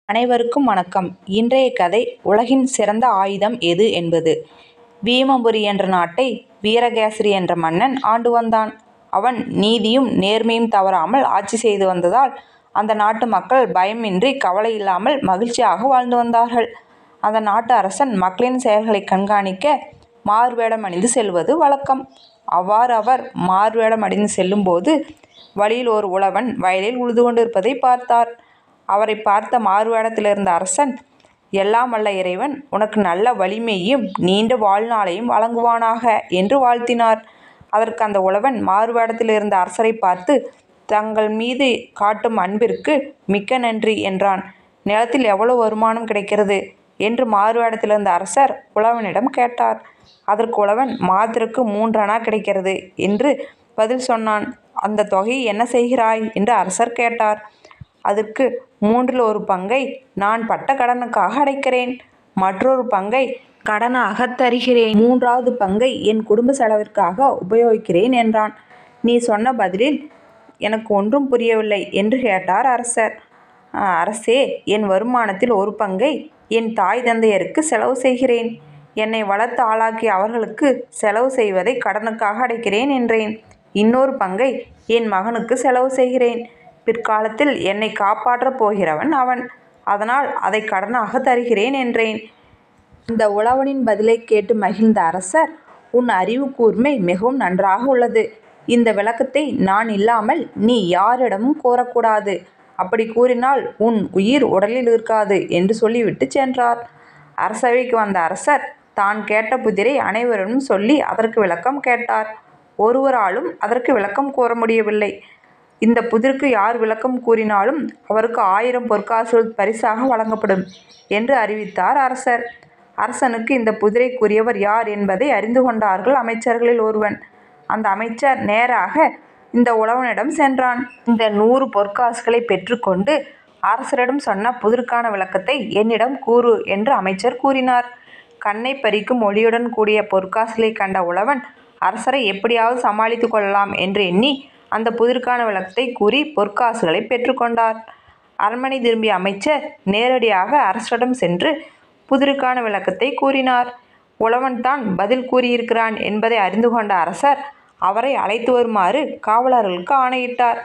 அனைவருக்கும் வணக்கம். இன்றைய கதை உலகின் சிறந்த ஆயுதம் எது என்பது. வீமபுரி என்ற நாட்டை வீரகேசரி என்ற மன்னன் ஆண்டு வந்தான். அவன் நீதியும் நேர்மையும் தவறாமல் ஆட்சி செய்து வந்ததால் அந்த நாட்டு மக்கள் பயமின்றி கவலை இல்லாமல் மகிழ்ச்சியாக வாழ்ந்து வந்தார்கள். அந்த நாட்டு அரசன் மக்களின் செயல்களை கண்காணிக்க மாறுவேடம் அணிந்து செல்வது வழக்கம். அவ்வாறு அவர் மாறுவேடம் அணிந்து செல்லும்போது வழியில் ஒரு உழவன் வயலில் உழுது கொண்டிருப்பதை பார்த்தார். அவரை பார்த்த மாறுவேடத்திலிருந்த அரசன், எல்லாம் வல்ல இறைவன் உனக்கு நல்ல வலிமையும் நீண்ட வாழ்நாளையும் வழங்குவானாக என்று வாழ்த்தினார். அதற்கு அந்த உழவன் மாறுவேடத்திலிருந்த அரசரை பார்த்து, தங்கள் மீது காட்டும் அன்பிற்கு மிக்க நன்றி என்றான். நிலத்தில் எவ்வளவு வருமானம் கிடைக்கிறது என்று மாறுவேடத்திலிருந்த அரசர் உழவனிடம் கேட்டார். அதற்கு உழவன், மாதத்திற்கு 3 அணா கிடைக்கிறது என்று பதில் சொன்னான். அந்த தொகையை என்ன செய்கிறாய் என்று அரசர் கேட்டார். அதற்கு 1/3 பங்கை நான் பட்ட கடனுக்காக அடைக்கிறேன், மற்றொரு பங்கை கடனாக தருகிறேன், 3வது பங்கை என் குடும்ப செலவிற்காக உபயோகிக்கிறேன் என்றான். நீ சொன்ன பதிலில் எனக்கு ஒன்றும் புரியவில்லை என்று கேட்டார் அரசர். அரசே, என் வருமானத்தில் ஒரு பங்கை என் தாய் தந்தையருக்கு செலவு செய்கிறேன், என்னை வளர்த்து ஆளாக்கி அவர்களுக்கு செலவு செய்வதை கடனுக்காக அடைக்கிறேன் என்றேன். இன்னொரு பங்கை என் மகனுக்கு செலவு செய்கிறேன், பிற்காலத்தில் என்னை காப்பாற்றப் போகிறவன் அவன், அதனால் அதை கடனாக தருகிறேன் என்றேன். இந்த உழவனின் பதிலை கேட்டு மகிழ்ந்த அரசர், உன் அறிவு கூர்மை மிகவும் நன்றாக உள்ளது. இந்த விளக்கத்தை நான் இல்லாமல் நீ யாரிடமும் கூறக்கூடாது. அப்படி கூறினால் உன் உயிர் உடலில் இருக்காது என்று சொல்லிவிட்டு சென்றார். அரசவைக்கு வந்த அரசர் தான் கேட்ட புதிரை அனைவரிடம் சொல்லி அதற்கு விளக்கம் கேட்டார். ஒருவராலும் அதற்கு விளக்கம் கூற முடியவில்லை. இந்த புதிருக்கு யார் விளக்கம் கூறினாலும் அவருக்கு 1000 பொற்காசுகள் பரிசாக வழங்கப்படும் என்று அறிவித்தார் அரசர். அரசனுக்கு இந்த புதிரை கூறியவர் யார் என்பதை அறிந்து கொண்டார்கள் அமைச்சர்களில் ஒருவன். அந்த அமைச்சர் நேராக இந்த உழவனிடம் சென்றான். இந்த 100 பொற்காசுகளை பெற்றுக்கொண்டு அரசரிடம் சொன்ன புதிருக்கான விளக்கத்தை என்னிடம் கூறு என்று அமைச்சர் கூறினார். கண்ணை பறிக்கும் ஒளியுடன் கூடிய பொற்காசுகளை கண்ட உழவன் அரசரை எப்படியாவது சமாளித்து கொள்ளலாம் என்று எண்ணி அந்த புதிருக்கான விளக்கத்தை கூறி பொற்காசுகளை பெற்றுக்கொண்டார். அரண்மனை திரும்பிய அமைச்சர் நேரடியாக அரசரிடம் சென்று புதிருக்கான விளக்கத்தை கூறினார். உழவன் தான் பதில் கூறியிருக்கிறான் என்பதை அறிந்து கொண்ட அரசர் அவரை அழைத்து வருமாறு காவலர்களுக்கு ஆணையிட்டார்.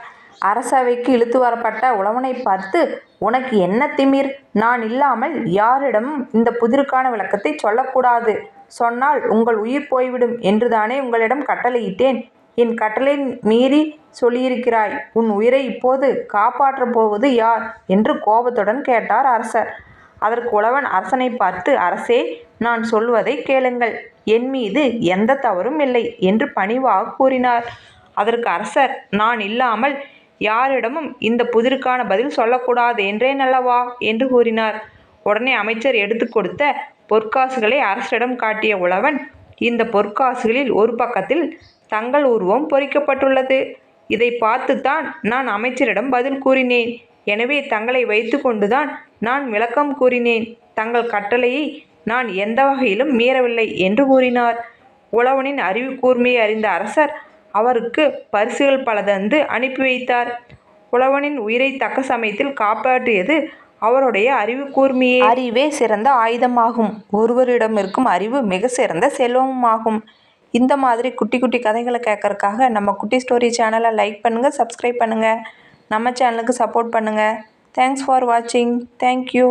அரசவைக்கு இழுத்து வரப்பட்ட உழவனை பார்த்து, உனக்கு என்ன திமிர்? நான் இல்லாமல் யாரிடமும் இந்த புதிருக்கான விளக்கத்தை சொல்லக்கூடாது, சொன்னால் உங்கள் உயிர் போய்விடும் என்றுதானே உங்களிடம் கட்டளையிட்டேன். என் கட்டளை மீறி சொல்லியிருக்கிறாய். உன் உயிரை இப்போது காப்பாற்றப் போவது யார் என்று கோபத்துடன் கேட்டார் அரசர். அதற்கு உழவன் அரசனை பார்த்து, அரசே, நான் சொல்வதை கேளுங்கள், என் மீது எந்த தவறும் இல்லை என்று பணிவாக கூறினார். அதற்கு அரசர், நான் இல்லாமல் யாரிடமும் இந்த புதிருக்கான பதில் சொல்லக்கூடாது என்றேன் அல்லவா என்று கூறினார். உடனே அமைச்சர் எடுத்து கொடுத்த பொற்காசுகளை அரசரிடம் காட்டிய உழவன், இந்த பொற்காசுகளில் ஒரு பக்கத்தில் தங்கள் உருவம் பொறிக்கப்பட்டுள்ளது. இதை பார்த்துத்தான் நான் அமைச்சரிடம் பதில் கூறினேன். எனவே தங்களை வைத்து கொண்டுதான் நான் விளக்கம் கூறினேன். தங்கள் கட்டளையை நான் எந்த வகையிலும் மீறவில்லை என்று கூறினார். உழவனின் அறிவு கூர்மையை அறிந்த அரசர் அவருக்கு பரிசுகள் பல தந்து அனுப்பி வைத்தார். உழவனின் உயிரை தக்க சமயத்தில் காப்பாற்றியது அவருடைய அறிவு கூர்மையே. அறிவே சிறந்த ஆயுதமாகும். ஒருவரிடம் இருக்கும் அறிவு மிக சிறந்த செல்வமுமாகும். இந்த மாதிரி குட்டி குட்டி கதைகளை கேட்கறதுக்காக நம்ம குட்டி ஸ்டோரி சேனலை லைக் பண்ணுங்கள், சப்ஸ்கிரைப் பண்ணுங்கள், நம்ம சேனலுக்கு சப்போர்ட் பண்ணுங்கள். தேங்க்ஸ் ஃபார் வாட்சிங். தேங்க்யூ.